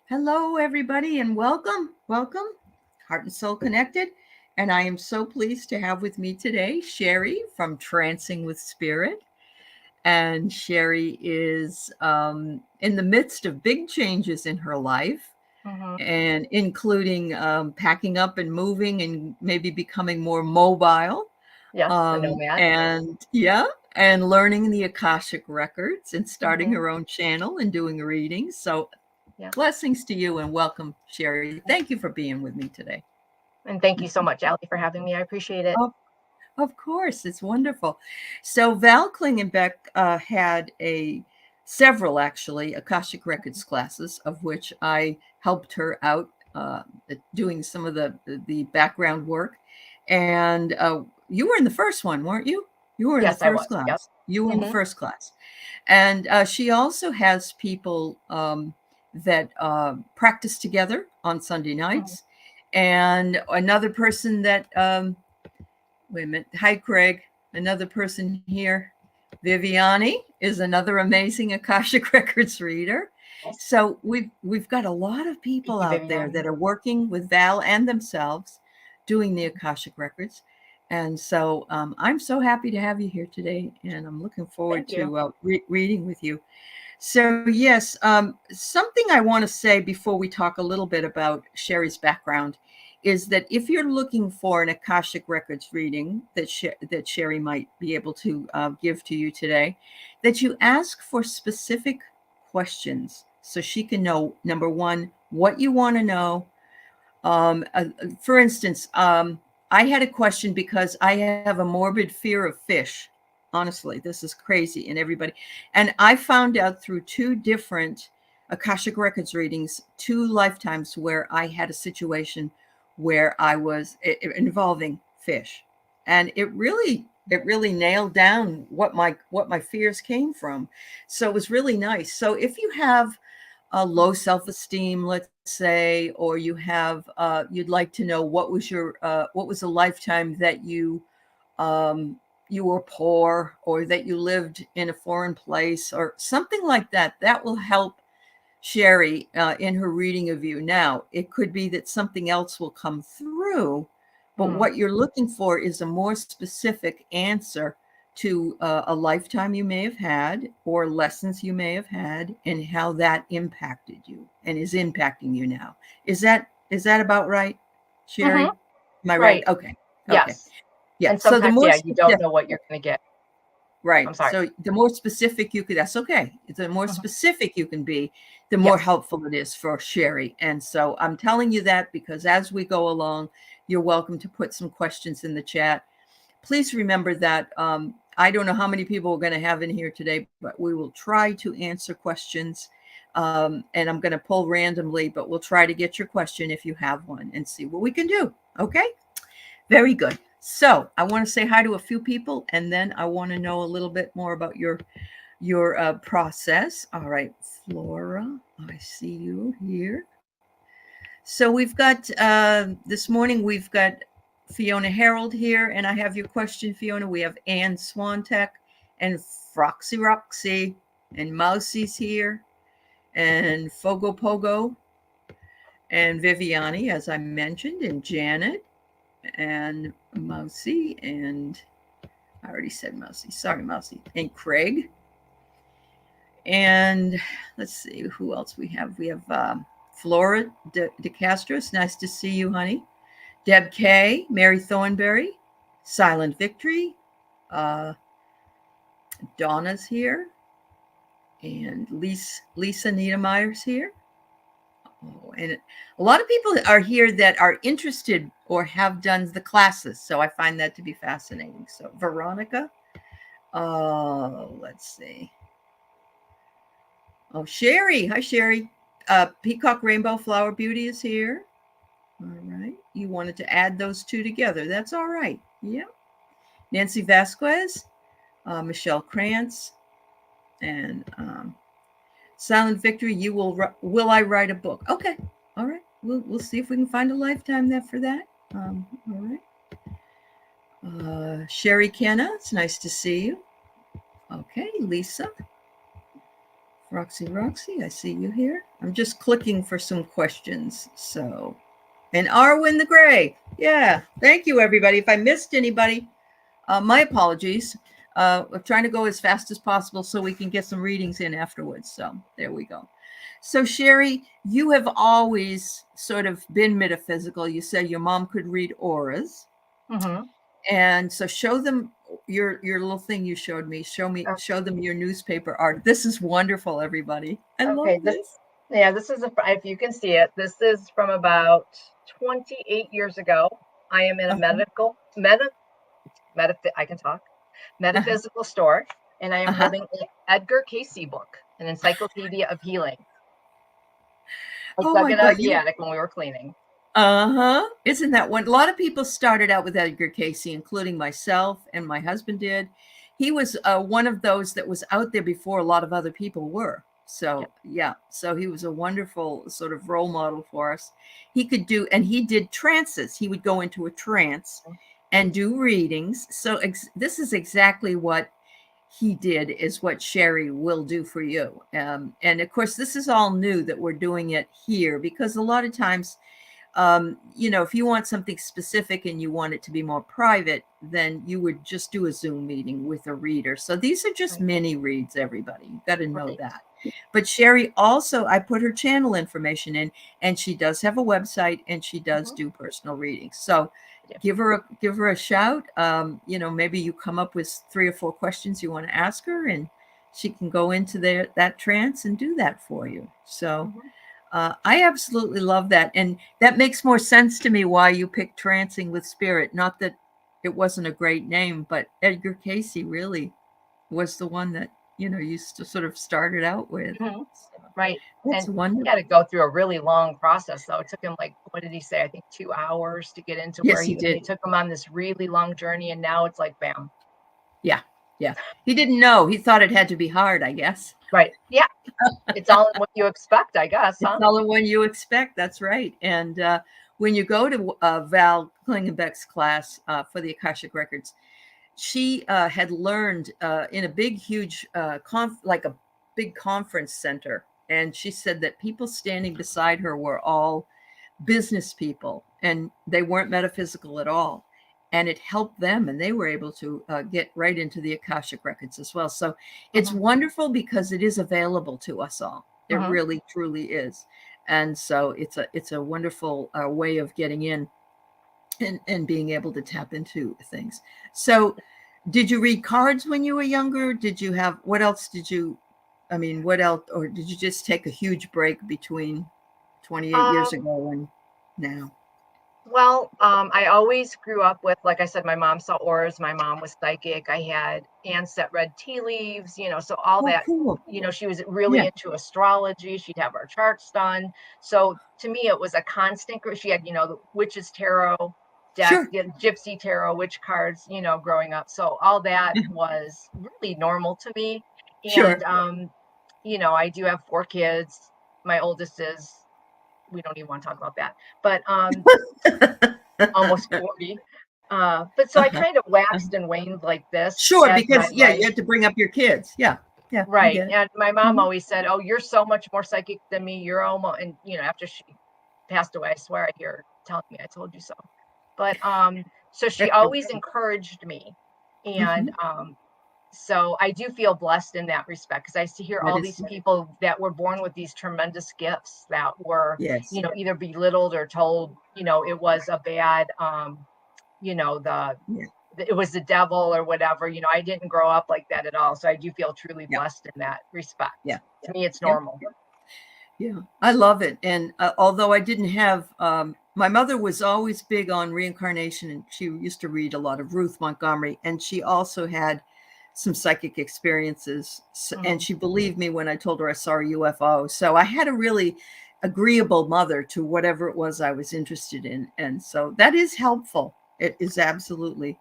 Hello, everybody, and welcome. Welcome, Heart and Soul Connected. And I am so pleased to have with me today Sherry from Trancing with Spirit. And Sherry is in the midst of big changes in her life, Mhm. and including packing up and moving and maybe becoming more mobile. Yes, the nomad. And yeah, and learning the Akashic records and starting Mhm. her own channel and doing readings. So Yeah. blessings to you and welcome, Sherry. Thank you for being with me today. And thank you so much, Aley, for having me. I appreciate it. Of, of course, it's wonderful. So Val Klingenbeck had several actually Akashic Records classes, of which I helped her out doing some of the background work. And you were in the first one, weren't you? You were in the Yes, I first was. Yep. class. You were in the Mhm. first class. And she also has people that practice together on Sunday Mhm. nights. And another person that, wait a minute, hi, Craig, another person here, Viviani is another amazing Akashic Records reader. Yes. So we've got a lot of Thank people you, out there Vivian. that are working with Val and themselves doing the Akashic Records. And so I'm so happy to have you here today, and I'm looking forward Thank you. to reading with you. So, yes, something I want to say before we talk a little bit about Sherry's background is that if you're looking for an Akashic Records reading that Sherry might be able to give to you today, that you ask for specific questions so she can know, number one, what you want to know. For instance, I had a question because I have a morbid fear of fish. Honestly, this is crazy, and everybody. And I found out through two different Akashic Records readings, two lifetimes where I had a situation where I was involving fish, and it really nailed down what my fears came from. So it was really nice. So if you have a low self-esteem, let's say, or you have you'd like to know what was a lifetime that you were poor, or that you lived in a foreign place or something like that, that will help Sherry in her reading of you. Now, it could be that something else will come through, but Mhm. what you're looking for is a more specific answer to a lifetime you may have had, or lessons you may have had, and how that impacted you and is impacting you now. Is that about right, Mhm. Sherry? Am I right? Right. Okay. Okay. Yes. Yeah. And So the sometimes, more yeah, you don't specific, know what you're gonna get. right. I'm sorry. So the more specific you could, that's okay. The more Mhm. specific you can be, the more Yes. helpful it is for Sherry. And so I'm telling you that because as we go along, you're welcome to put some questions in the chat. Please remember that I don't know how many people we're going to have in here today, but we will try to answer questions. And I'm going to pull randomly, but we'll try to get your question if you have one and see what we can do. Okay? Very good. So I want to say hi to a few people, and then I want to know a little bit more about your process. All right, Flora, I see you here. So we've got this morning we've got Fiona Harold here, and I have your question, Fiona. We have Anne Swantek and Froxy Roxy, and Mousie's here, and Fogo Pogo, and Viviani, as I mentioned, and Janet, and Mousie, and I already said Mousie. Sorry, Mousie, and Craig. And let's see who else we have. We have Flora De Castro. It's nice to see you, honey. Deb K, Mary Thornberry, Silent Victory, uh, Donna's here, and Lisa Niedermeyer's here. Oh, and a lot of people are here that are interested or have done the classes, so I find that to be fascinating. So Veronica, let's see. Oh, Sherry, hi Sherry. Peacock Rainbow Flower Beauty is here. All right, you wanted to add those two together. That's all right. Yeah. Nancy Vasquez, Michelle Krantz, and Silent Victory. Will I write a book? Okay, all right. We'll see if we can find a lifetime that for that. All right. Sherry Kenna, it's nice to see you. Okay, Lisa, Roxy, I see you here. I'm just clicking for some questions. So, and Arwen the Gray. Yeah. Thank you, everybody. If I missed anybody, my apologies. I'm trying to go as fast as possible so we can get some readings in afterwards. So there we go. So Sherry, you have always sort of been metaphysical. You said your mom could read auras. Mm-hmm. And so show them your little thing you showed me. Show them your newspaper art. This is wonderful, everybody. I love this. This is if you can see it, this is from about 28 years ago. I am in a I can talk, metaphysical store, and I am holding an Edgar Cayce book, an encyclopedia of healing. I Oh dug my it out of God. the attic when we were cleaning. Isn't that one? A lot of people started out with Edgar Cayce, including myself, and my husband did. He was one of those that was out there before a lot of other people were. So yeah, so he was a wonderful sort of role model for us. He did trances. He would go into a trance and do readings. So this is exactly what he did is what Sherry will do for you. And of course, this is all new that we're doing it here because a lot of times, if you want something specific and you want it to be more private, then you would just do a Zoom meeting with a reader. So these are just mini reads, everybody. You've got to know that. But Sherry also, I put her channel information in, and she does have a website and she does do personal readings. So give her a shout. Maybe you come up with 3 or 4 questions you want to ask her, and she can go into that trance and do that for you. So I absolutely love that. And that makes more sense to me why you picked Trancing with Spirit. Not that it wasn't a great name, but Edgar Cayce really was the one that, you sort of started out with. So, right. That's wonderful. He had to go through a really long process, though. It took him what did he say? I think 2 hours to get into where he did. He took him on this really long journey, and now it's like, bam. Yeah. He didn't know. He thought it had to be hard, I guess. Right. Yeah. It's all in what you expect, I guess. It's all in what you expect. That's right. And when you go to Val Klingenbeck's class for the Akashic Records, she had learned in a big, huge, like a big conference center. And she said that people standing beside her were all business people and they weren't metaphysical at all. And it helped them, and they were able to get right into the Akashic Records as well. So it's wonderful because it is available to us all. It really, truly is. And so it's a wonderful way of getting in and being able to tap into things. So did you read cards when you were younger? What else, or did you just take a huge break between 28 years ago and now? Well, I always grew up with, like I said, my mom saw auras. My mom was psychic. I had aunts that read tea leaves, so all that, cool. She was really into astrology. She'd have our charts done. So to me, it was a constant. She had, the witch's tarot deck, gypsy tarot, witch cards, growing up. So all that was really normal to me. And, I do have 4 kids. My oldest is, we don't even want to talk about that, but almost 40. But so I kind of waxed and waned like this. Sure, because you had to bring up your kids. Yeah. Right. And my mom always said, "Oh, you're so much more psychic than me. You're almost," and after she passed away, I swear I hear her telling me, "I told you so." But so she always encouraged me. And so I do feel blessed in that respect, because I see here all these people that were born with these tremendous gifts that were, either belittled or told, it was a bad, it was the devil or whatever. I didn't grow up like that at all. So I do feel truly blessed in that respect. Yeah. To me, it's normal. Yeah, I love it. And although I didn't have, my mother was always big on reincarnation, and she used to read a lot of Ruth Montgomery, and she also had some psychic experiences. And she believed me when I told her I saw a UFO. So I had a really agreeable mother to whatever it was I was interested in. And so that is helpful. It is absolutely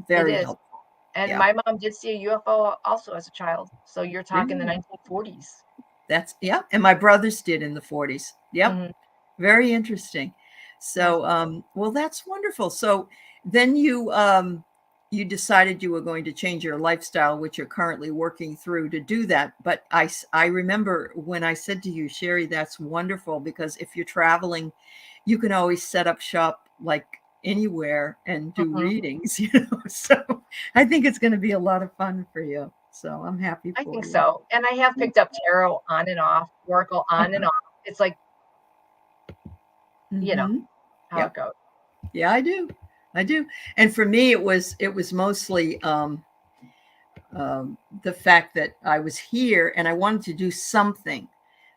very helpful. And my mom did see a UFO also as a child. So you're talking the 1940s. And my brothers did in the 40s. Yep. Very interesting. So, well, that's wonderful. So then you, you decided you were going to change your lifestyle, which you're currently working through to do that. But I remember when I said to you, Sherry, that's wonderful, because if you're traveling, you can always set up shop like anywhere and do Mhm. readings, you know. So I think it's going to be a lot of fun for you. So I'm happy I for think you. so, and I have picked up tarot on and off, oracle on and Okay. off. It's like, you know, Mm-hmm. how it Yep. goes. Yeah, I do. I do. And for me, it was mostly the fact that I was here and I wanted to do something.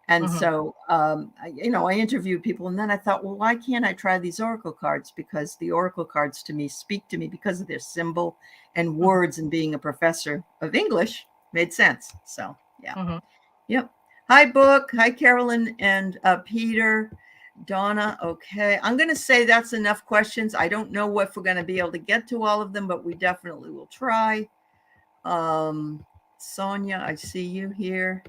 And Mhm. so, I interviewed people, and then I thought, well, why can't I try these oracle cards? Because the oracle cards to me speak to me because of their symbol and Mhm. words, and being a professor of English made sense. So, yeah. Mhm. Yep. Hi, Book. Hi, Carolyn and Peter. Donna, okay. I'm going to say that's enough questions. I don't know if we're going to be able to get to all of them, but we definitely will try. Sonia, I see you here.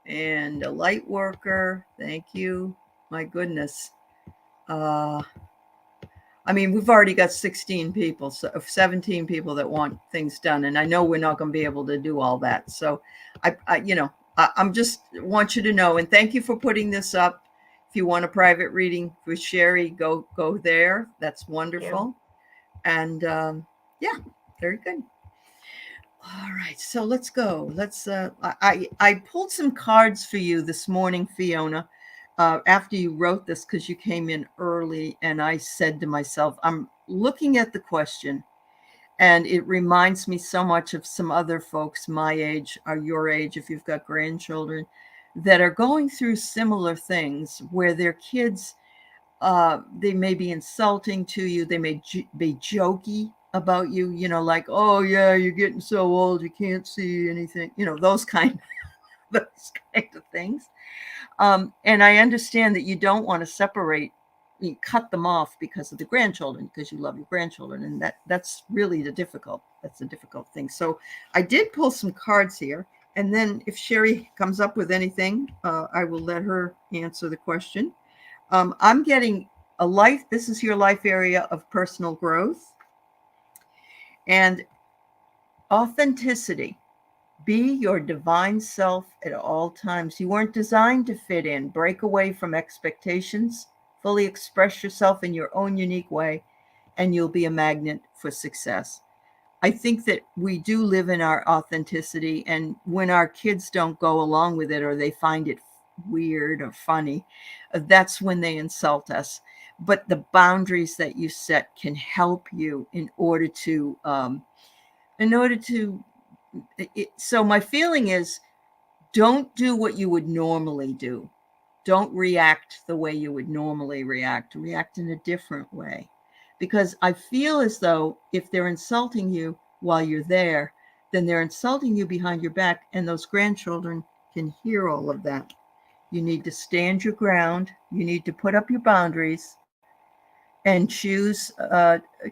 And a light worker, thank you. My goodness. Uh, I mean, we've already got 16 people, so 17 people that want things done, and I know we're not going to be able to do all that. So, I'm just want you to know, and thank you for putting this up. If you want a private reading with Sherry, go there. That's Thank you. wonderful, and yeah, very good. All right, so let's go. I pulled some cards for you this morning, Fiona, after you wrote this, because you came in early, and I said to myself, I'm looking at the question, and it reminds me so much of some other folks my age, or your age, if you've got grandchildren, that are going through similar things where their kids, they may be insulting to you, they may be jokey about you, like, oh yeah, you're getting so old you can't see anything, those kind those kind of things. And I understand that you don't want to separate, you cut them off because of the grandchildren, because you love your grandchildren, and that's a difficult thing. So I did pull some cards here, and then if Sherry comes up with anything, I will let her answer the question. I'm getting a life. This is your life area of personal growth and authenticity. Be your divine self at all times. You weren't designed to fit in. Break away from expectations. Fully express yourself in your own unique way, and you'll be a magnet for success. I think that we do live in our authenticity, and when our kids don't go along with it, or they find it weird or funny, that's when they insult us. But the boundaries that you set can help you in order to. So my feeling is, don't do what you would normally do. Don't react the way you would normally react. React in a different way. Because I feel as though if they're insulting you while you're there, then they're insulting you behind your back, and those grandchildren can hear all of that. You need to stand your ground. You need to put up your boundaries and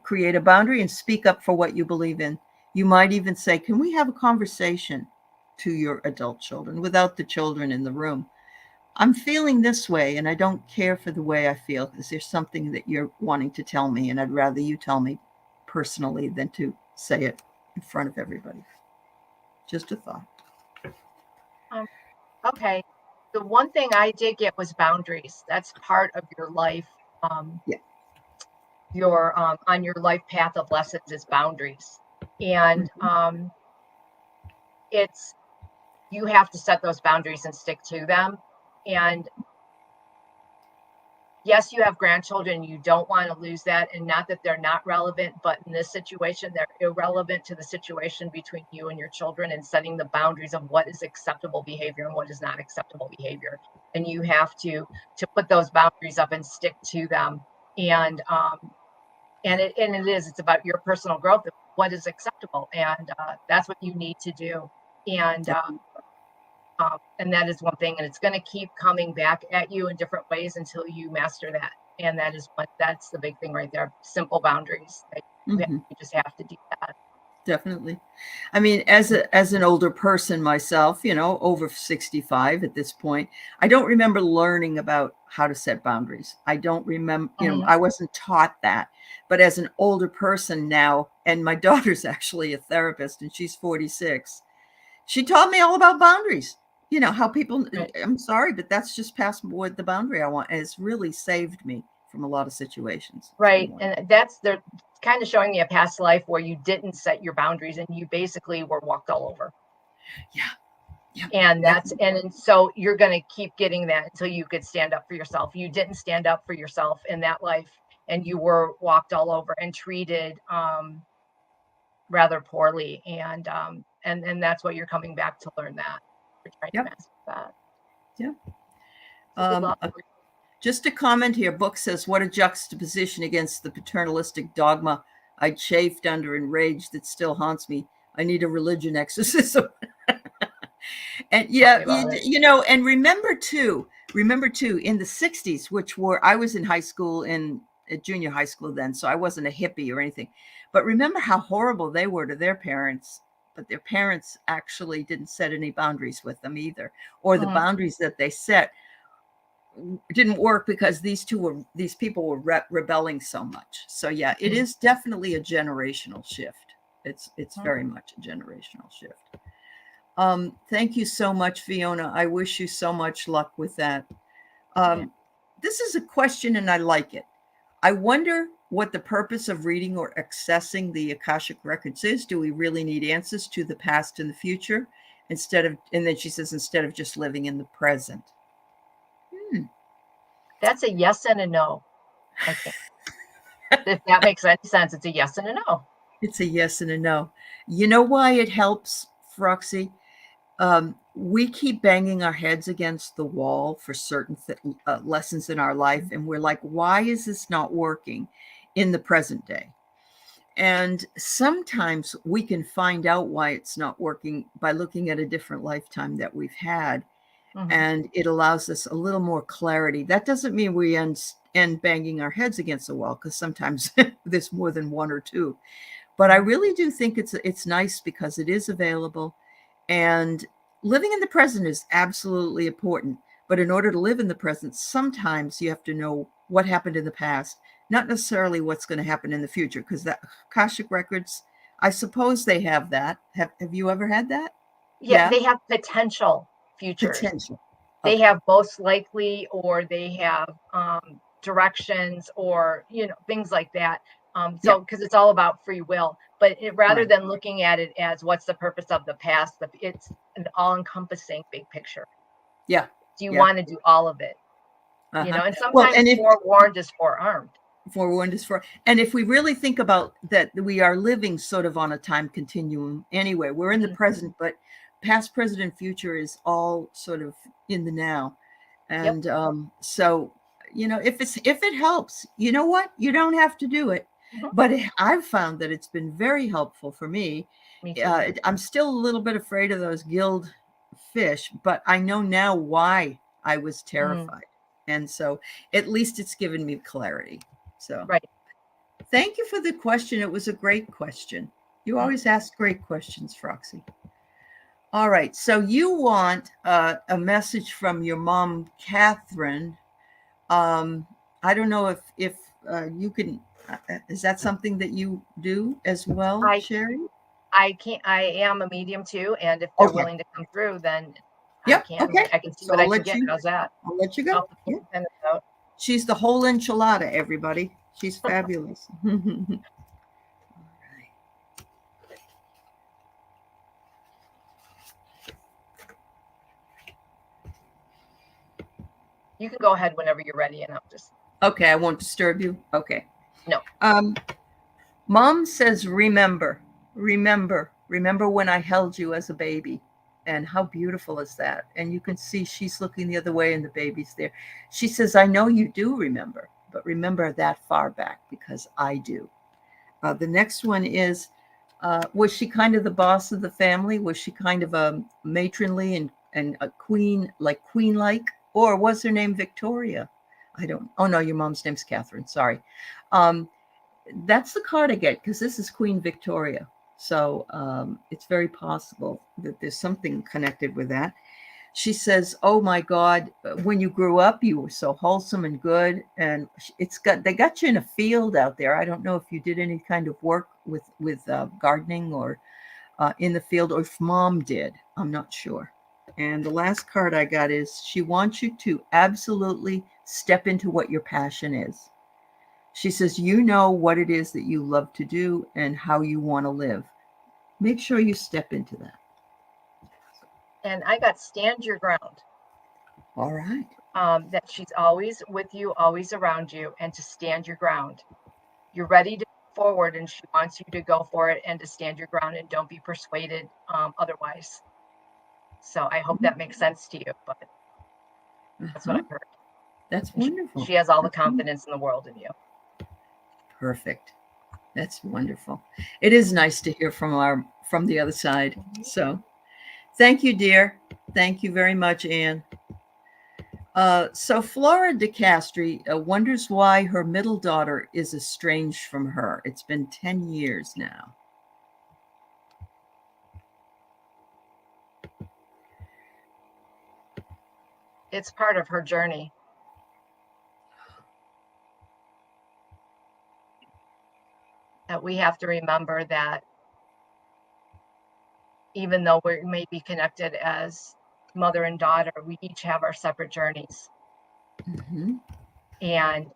create a boundary and speak up for what you believe in. You might even say, can we have a conversation to your adult children without the children in the room? I'm feeling this way, and I don't care for the way I feel. Is there something that you're wanting to tell me? And I'd rather you tell me personally than to say it in front of everybody. Just a thought. Um, okay. The one thing I did get was boundaries. That's part of your life. Um, Yeah. your on your life path of lessons is boundaries, and Mm-hmm. it's you have to set those boundaries and stick to them. And yes, you have grandchildren, you don't want to lose that. And not that they're not relevant, but in this situation, they're irrelevant to the situation between you and your children, and setting the boundaries of what is acceptable behavior and what is not acceptable behavior. And you have to put those boundaries up and stick to them. And it's about your personal growth, what is acceptable, and that's what you need to do. And Definitely. and that is one thing, and it's going to keep coming back at you in different ways until you master that. And that's the big thing right there. Simple boundaries. Mm-hmm. You just have to do that. Definitely. I mean, as an older person myself, over 65 at this point, I don't remember learning about how to set boundaries. I don't remember, Mhm. I wasn't taught that. But as an older person now, and my daughter's actually a therapist and she's 46, she taught me all about boundaries. How people, Right. I'm sorry, but that's just past what the boundary I want. And it's really saved me from a lot of situations. It's been Right, wonderful. and that's they're kind of showing me a past life where you didn't set your boundaries and you basically were walked all over. Yeah. Yeah. And that's Definitely. and so you're going to keep getting that until you could stand up for yourself. You didn't stand up for yourself in that life, and you were walked all over and treated rather poorly, and that's what you're coming back to learn that. You're trying to Yep. master that. Yeah. So good luck. Just a comment here. Book says, what a juxtaposition against the paternalistic dogma I chafed under and rage that still haunts me. I need a religion exorcism. And Tell yeah, me about it. and remember too, in the 60s, I was in high school, in junior high school then, so I wasn't a hippie or anything. But remember how horrible they were to their parents, but their parents actually didn't set any boundaries with them either, or the Mhm. boundaries that they set didn't work because these people were rebelling so much. So yeah, it Mhm. is definitely a generational shift. It's Mhm. very much a generational shift. Thank you so much, Fiona. I wish you so much luck with that. Yeah. um, this is a question and I like it. I wonder what the purpose of reading or accessing the Akashic records is. Do we really need answers to the past and the future, and then she says, instead of just living in the present? Hmm. That's a yes and a no, I think. If that makes any sense, it's a yes and a no. It's a yes and a no. You know why it helps, Froxy? We keep banging our heads against the wall for certain lessons in our life, Mhm. and we're like, why is this not working in the present day? And sometimes we can find out why it's not working by looking at a different lifetime that we've had, Mhm. and it allows us a little more clarity. That doesn't mean we end banging our heads against the wall, because sometimes there's more than one or two. But I Mhm. really do think it's nice because it is available, and living in the present is absolutely important. But in order to live in the present, sometimes you have to know what happened in the past, not necessarily what's going to happen in the future, because that Akashic records, I suppose they have that. Have you ever had that? Yeah, Yeah, they have potential futures. potential. They Okay, have most likely, or they have directions, or things like that. yeah, So because it's all about free will, but rather right, than looking at it as what's the purpose of the past, it's an all-encompassing big picture. yeah, Do you yeah. want to do all of it? Uh-huh. And Well, sometimes and if forewarned is forearmed. forewarned is for, and if we really think about that, we are living sort of on a time continuum anyway. We're in the Mhm. present, but past, present, and future is all sort of in the now. Yep. And so, if it helps, you know what, you don't have to do it. Mhm. But I've found that it's been very helpful for me. Me too. I'm still a little bit afraid of those gilled fish, but I know now why I was Mm, terrified. And so at least it's given me clarity. So right. thank you for the question. It was a great question. You Mhm. always ask great questions, Froxy. All right. So you want a message from your mom, Catherine. Um, I don't know if you can. Is that something that you do as well, I Sherry? I can't. I am a medium too, and if they're Okay. willing to come through, then I Yep. can. Okay. I can see So what I can get. How's that? I'll let you I'll go. put Yeah. the pen out. She's the whole enchilada, everybody. She's fabulous. You can go ahead whenever you're ready, and I'll just Okay, I won't disturb you. Okay. no. Um, Mom says, remember when I held you as a baby. And how beautiful is that? And you can see she's looking the other way and the baby's there. She says, I know you do remember, but remember that far back because I do. The next one is, was she kind of the boss of the family? Was she kind of a matronly and a queen, like queen-like? Or was her name Victoria? I don't, oh no, your mom's name's Catherine. Sorry. Um, that's the card I get because this is Queen Victoria. So it's very possible that there's something connected with that. She says, "Oh my God, when you grew up, you were so wholesome and good, and they got you in a field out there. I don't know if you did any kind of work with gardening or in the field, or if Mom did. I'm not sure." And the last card I got is she wants you to absolutely step into what your passion is. She says, "You know what it is that you love to do and how you want to live. Make sure you step into that." And I got stand your ground. All right. That she's always with you, always around you, and to stand your ground. You're ready to move forward, and she wants you to go for it and to stand your ground and don't be persuaded otherwise. So I hope that makes sense to you, but that's what I heard. That's wonderful. She has all the That's wonderful. confidence in the world in you. Perfect. That's wonderful. It is nice to hear from the other side. So thank you, dear. Thank you very much, Anne. So Flora de Castri wonders why her middle daughter is estranged from her. It's been 10 years now. It's part of her journey. That we have to remember that even though we may be connected as mother and daughter, we each have our separate journeys. Mm-hmm. And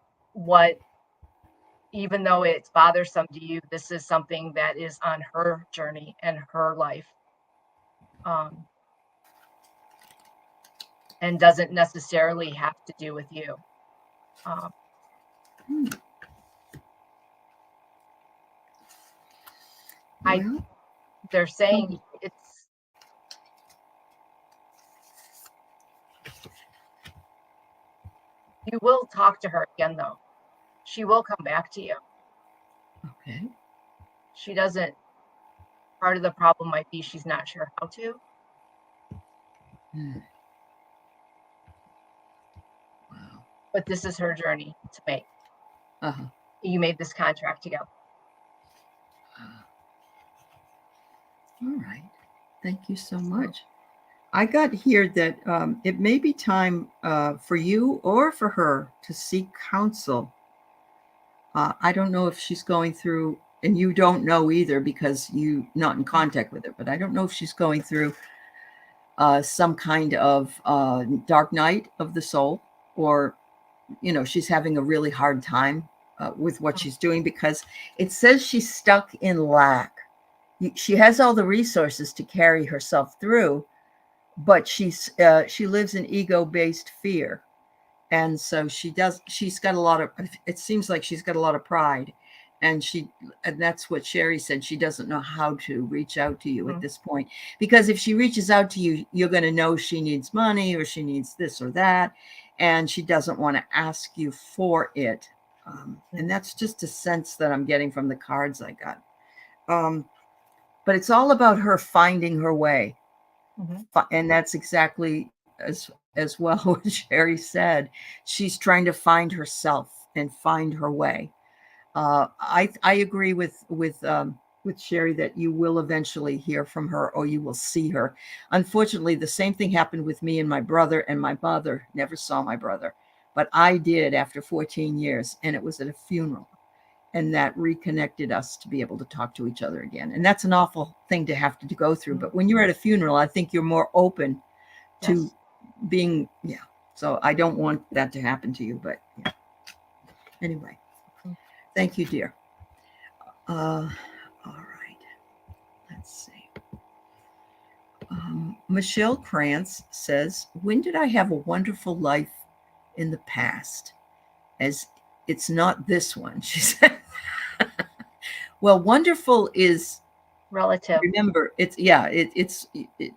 even though it's bothersome to you, this is something that is on her journey and her life. And doesn't necessarily have to do with you. They're saying you will talk to her again, though. She will come back to you. Okay. She doesn't. Part of the problem might be she's not sure how to. Wow. But this is her journey to make. Uh-huh. You made this contract together. All right. Thank you so much. I got here that it may be time for you or for her to seek counsel. I don't know if she's going through, and you don't know either because you're not in contact with her, but I don't know if she's going through some kind of dark night of the soul, or, she's having a really hard time with what she's doing, because it says she's stuck in lack. She has all the resources to carry herself through, but she lives in ego-based fear. And so she's got a lot of, it seems like she's got a lot of pride, and that's what Sherry said. She doesn't know how to reach out to you at this point, because if she reaches out to you, you're going to know she needs money or she needs this or that, and she doesn't want to ask you for it. And that's just a sense that I'm getting from the cards I got. But it's all about her finding her way. And that's exactly as well what Sherry said. She's trying to find herself and find her way. I agree with Sherry that you will eventually hear from her, or you will see her. Unfortunately, the same thing happened with me and my brother, and my mother never saw my brother, but I did after 14 years, and it was at a funeral. And that reconnected us to be able to talk to each other again. And that's an awful thing to have to go through. But when you're at a funeral, I think you're more open to being, So I don't want that to happen to you, but yeah. Anyway, thank you, dear. All right. Let's see. Michelle Krantz says, "When did I have a wonderful life in the past? As it's not this one," she said. Well, wonderful is relative. Remember, it's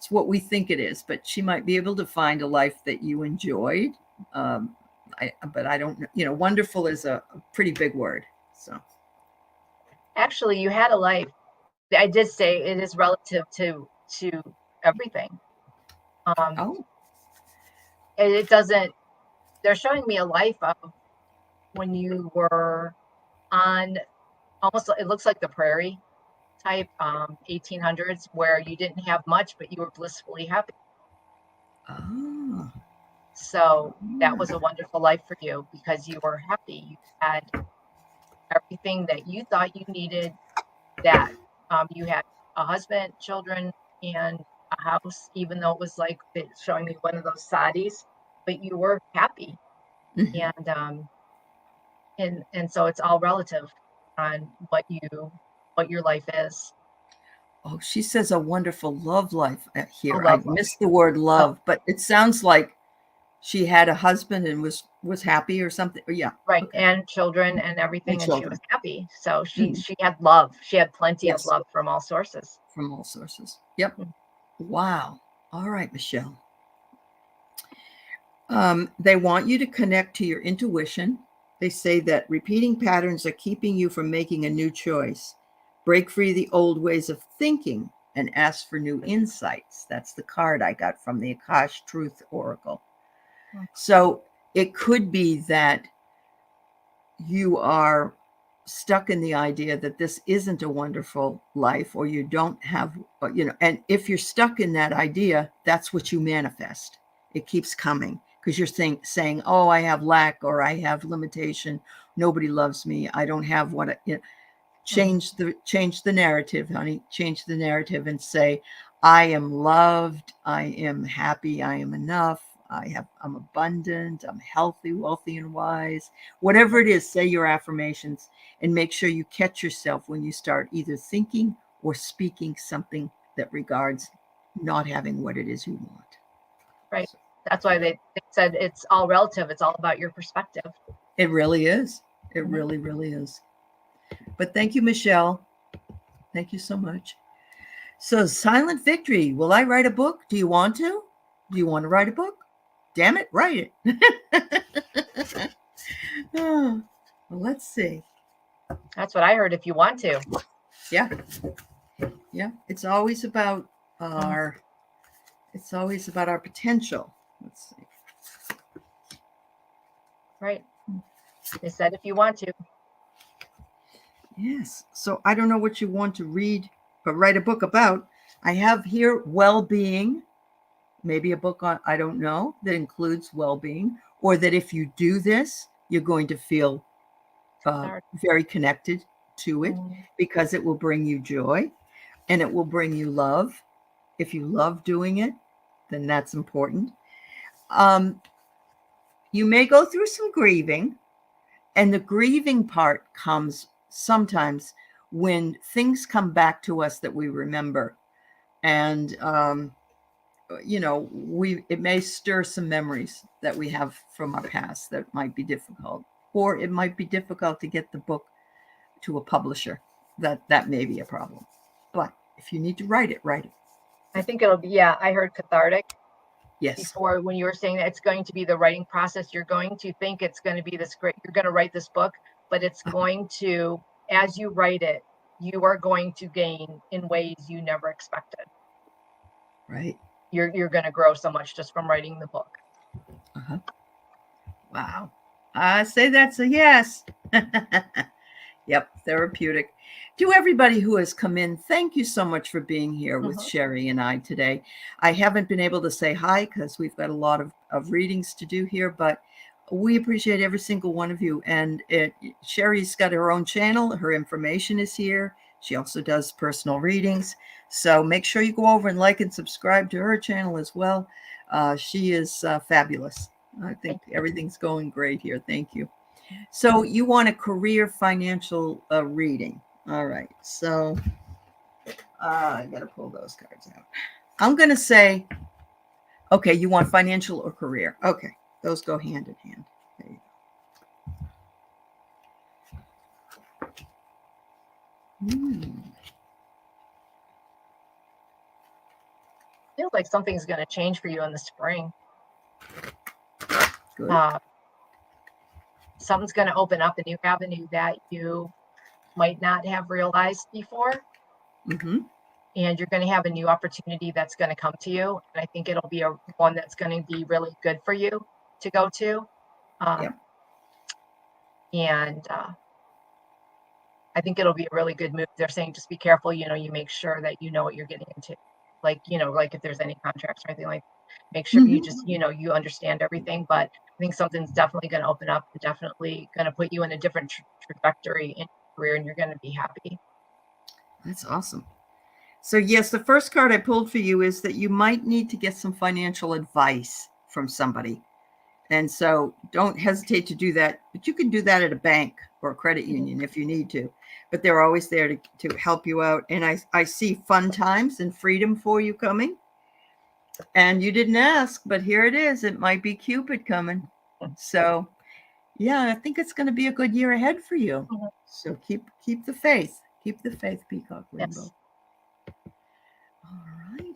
what we think it is, but she might be able to find a life that you enjoyed. But I don't know. Wonderful is a pretty big word. So actually, you had a life. I did say it is relative to everything. It doesn't. They're showing me a life of when you were on almost, it looks like the prairie. type, 1800s, where you didn't have much, but you were blissfully happy. Oh, So that was yeah. a wonderful life for you because you were happy. You had everything that you thought you needed, that you had a husband, children, and a house, even though it was like showing me one of those sadis, but you were happy. Mhm. And so it's all relative on what your life is. Oh, she says a wonderful love life A here. I love life. missed the word Oh, love, but it sounds like she had a husband and was happy or something. Yeah. right. Okay. And children and And everything, and she was children. happy. So Mhm. she had love. She had plenty of Yes, love from all sources. from all sources. Yep. Mm. Wow. All right, Michelle. They want you to connect to your intuition. They say that repeating patterns are keeping you from making a new choice. Break free the old ways of thinking and ask for new insights. That's the card I got from the Akash Truth Oracle. Mm. So it could be that you are stuck in the idea that this isn't a wonderful life, or you don't have, and if you're stuck in that idea, that's what you manifest. It keeps coming because you're saying, oh, I have lack, or I have limitation, nobody loves me, I don't have what Mhm. change the narrative, honey. Change the narrative and say, I am loved, I am happy, I am enough, I'm abundant, I'm healthy, wealthy, and wise. Whatever it is, say your affirmations and make sure you catch yourself when you start either thinking or speaking something that regards not having what it is you want. Right. So That's why they said it's all relative. It's all about your perspective. it really is. It Mhm. really, really is. But thank you, Michelle. Thank you so much. So, Silent Victory. Will I write a book? Do you want to? Do you want to write a book? Damn it, write it. Oh, well, let's see. That's what I heard. If you want to. Yeah, yeah. Mhm. Our it's always about our potential. Let's see. Right. They said if you want to. Yes. So I don't know what you want to read or write a book about. I have here well-being, maybe a book on, I don't know, that includes well-being, or that if you do this, you're going to feel very connected to it Mhm. because it will bring you joy and it will bring you love. If you love doing it, then that's important. Um, you may go through some grieving, and the grieving part comes sometimes when things come back to us that we remember. And, we it may stir some memories that we have from our past that might be difficult, or it might be difficult to get the book to a publisher. That may be a problem. But if you need to write it, write it. I think it'll be, yeah, I heard cathartic Yes. before when you were saying that it's going to be the writing process. You're going to think it's going to be this great, you're going to write this book, but it's going to, as you write it, you are going to gain in ways you never expected. Right. You're going to grow so much just from writing the book. Uh-huh. Wow. I say that's a yes. Yep, therapeutic. To everybody who has come in, thank you so much for being here with Mhm. Sherry and I today. I haven't been able to say hi because we've got a lot of readings to do here, but we appreciate every single one of you. And Sherry's got her own channel. Her information is here. She also does personal readings. So make sure you go over and like and subscribe to her channel as well. She is fabulous. I think everything's going great here. Thank you. So you want a career financial reading. All right. So I got to pull those cards out. I'm going to say, okay, you want financial or career? Okay. Those go hand in hand. There you go. Feels like something's going to change for you in the spring. Good. Uh, Something's going to open up a new avenue that you might not have realized before. Mm-hmm. And you're going to have a new opportunity that's going to come to you. And I think it'll be a one that's going to be really good for you to go to. Yep. And I think it'll be a really good move. They're saying just be careful, you make sure that you know what you're getting into. Like, like if there's any contracts or anything, like make sure you just, you understand everything. But I think something's definitely going to open up, and definitely going to put you in a different trajectory in your career, and you're going to be happy. That's awesome. So yes, the first card I pulled for you is that you might need to get some financial advice from somebody. And so don't hesitate to do that. But you can do that at a bank or a credit union if you need to. But they're always there to help you out. And I see fun times and freedom for you coming. And you didn't ask, but here it is. It might be Cupid coming. So yeah, I think it's going to be a good year ahead for you. So keep the faith. Keep the faith, Peacock Rainbow. Yes. All right.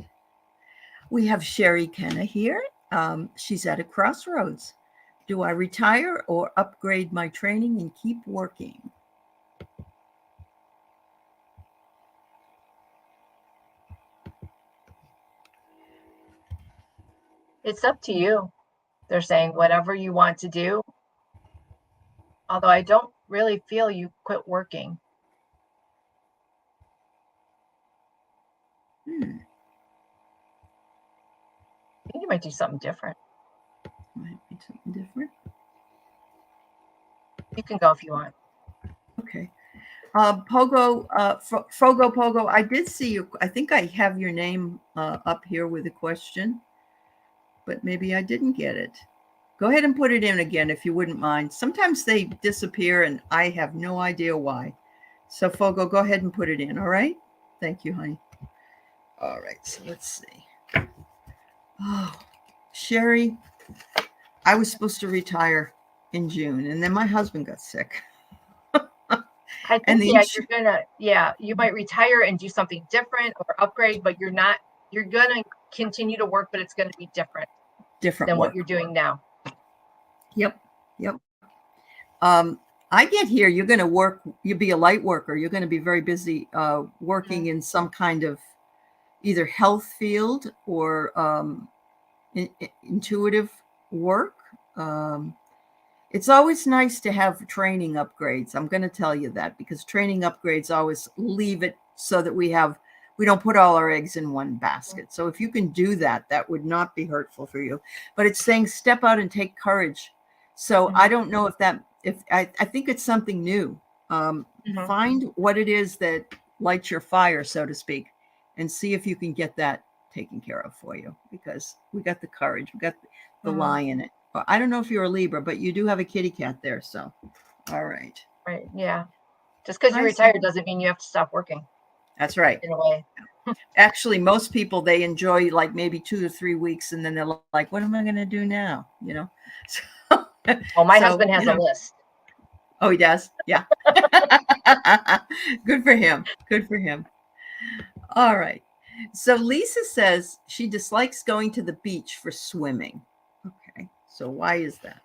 We have Sherry Kenna here. She's at a crossroads. Do I retire or upgrade my training and keep working? It's up to you. They're saying whatever you want to do. Although I don't really feel you quit working. I think you might do something different. Might be something different. You can go if you want. Okay. Pogo, Fogo, I did see you. I think I have your name up here with a question, but maybe I didn't get it. Go ahead and put it in again if you wouldn't mind. Sometimes they disappear and I have no idea why. So Fogo, go ahead and put it in, all right? Thank you, honey. All right, so let's see. Oh, Sherry, I was supposed to retire in June, and then my husband got sick. I think, you might retire and do something different or upgrade, but you're going to continue to work, but it's going to be different than what you're doing now. Yep. I get here, you're going to work, you'll be a light worker. You're going to be very busy working in some kind of either health field or intuitive work. It's always nice to have training upgrades. I'm going to tell you that, because training upgrades always leave it so that we don't put all our eggs in one basket. So if you can do that, that would not be hurtful for you. But it's saying step out and take courage. So I don't know if I think it's something new. Find what it is that lights your fire, so to speak, and see if you can get that taken care of for you, because we got the courage, we got the lie in it. I don't know if you're a Libra, but you do have a kitty cat there. So, all right. Right. Yeah. Just because you're retired doesn't mean you have to stop working. That's right. In a way. Actually, most people, they enjoy like maybe 2 to 3 weeks, and then they're like, what am I going to do now? So, my husband has a list. Oh, he does? Yeah. Good for him. Good for him. All right. So Lisa says she dislikes going to the beach for swimming. Okay. So why is that?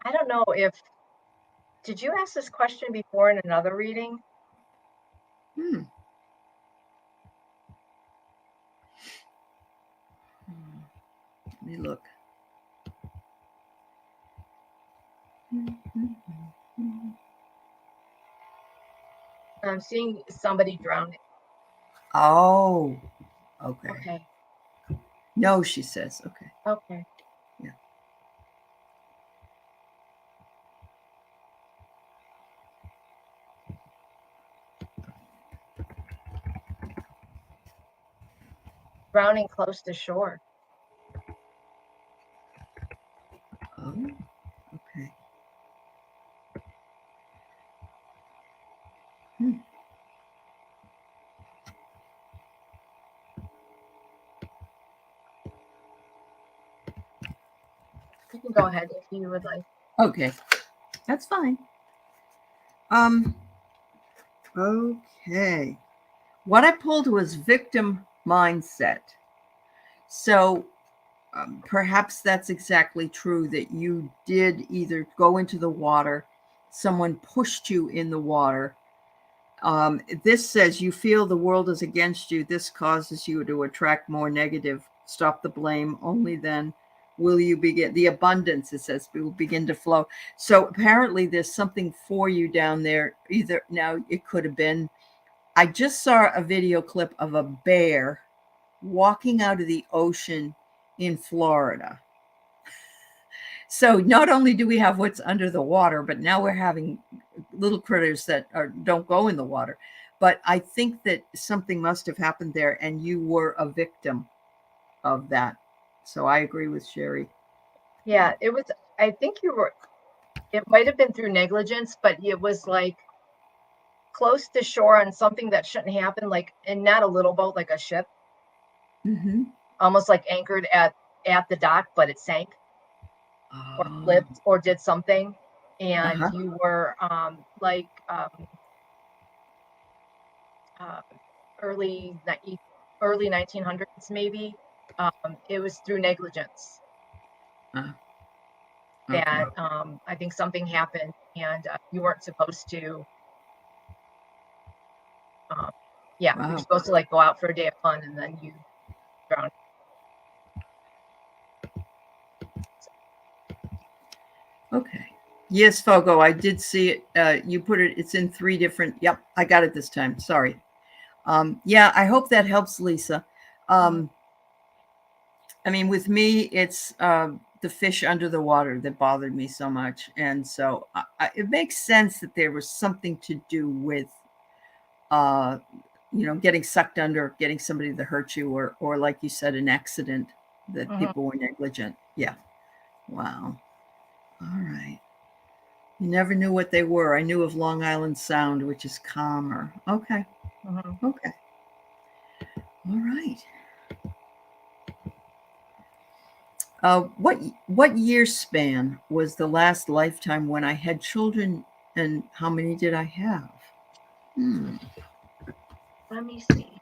I don't know did you ask this question before in another reading? Let me look. I'm seeing somebody drowning. Oh, okay. Okay. No, she says. Okay. Okay. Yeah. Drowning close to shore. Oh, okay. You can go ahead if you would like. Okay, that's fine. Okay. What I pulled was victim mindset. So perhaps that's exactly true, that you did either go into the water, someone pushed you in the water. This says you feel the world is against you. This causes you to attract more negative. Stop the blame. Only then will you begin. The abundance, it says, will begin to flow. So apparently there's something for you down there. Either now it could have been, I just saw a video clip of a bear walking out of the ocean in Florida. So not only do we have what's under the water, but now we're having little critters that don't go in the water. But I think that something must have happened there, and you were a victim of that. So I agree with Sherry. Yeah, it was, I think you were, it might have been through negligence, but it was like close to shore on something that shouldn't happen, like, and not a little boat, like a ship, Mm-hmm. almost like anchored at the dock, but it sank or Oh, flipped or did something. And uh-huh. you were uh, early early 1900s maybe. It was through negligence Uh, okay. that I think something happened and you weren't supposed to. Um, yeah, you're Wow. supposed to like go out for a day of fun and then you drowned. Okay. Yes, Fogo, I did see it. You put it, it's in 3 different, yep, I got it this time. Sorry. Yeah, I hope that helps, Lisa. Mhm. Um, I mean, with me, it's the fish under the water that bothered me so much. And so it makes sense that there was something to do with, uh, getting sucked under, getting somebody to hurt you, or like you said, an accident, that Mhm. people were negligent. Yeah. Wow. All right. You never knew what they were. I knew of Long Island Sound, which is calmer. Okay. Mhm. Okay. All right. What year span was the last lifetime when I had children, and how many did I have? Hmm. Let me see.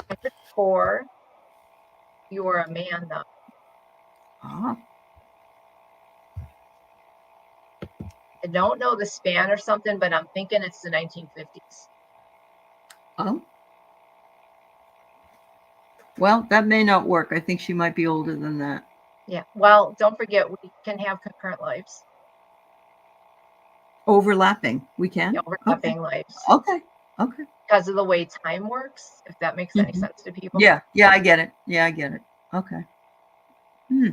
If it's 4, you were a man though. Ah, I don't know the span or something, but I'm thinking it's the 1950s. oh, well, that may not work. I think she might be older than that. Yeah. Well, don't forget we can have concurrent lives, Overlapping. We can. Okay. overlapping lives Okay. Okay. because of the way time works, if that makes any Hmm. sense to people. Yeah. Yeah. I get it. Yeah, I get it. Okay. Hmm.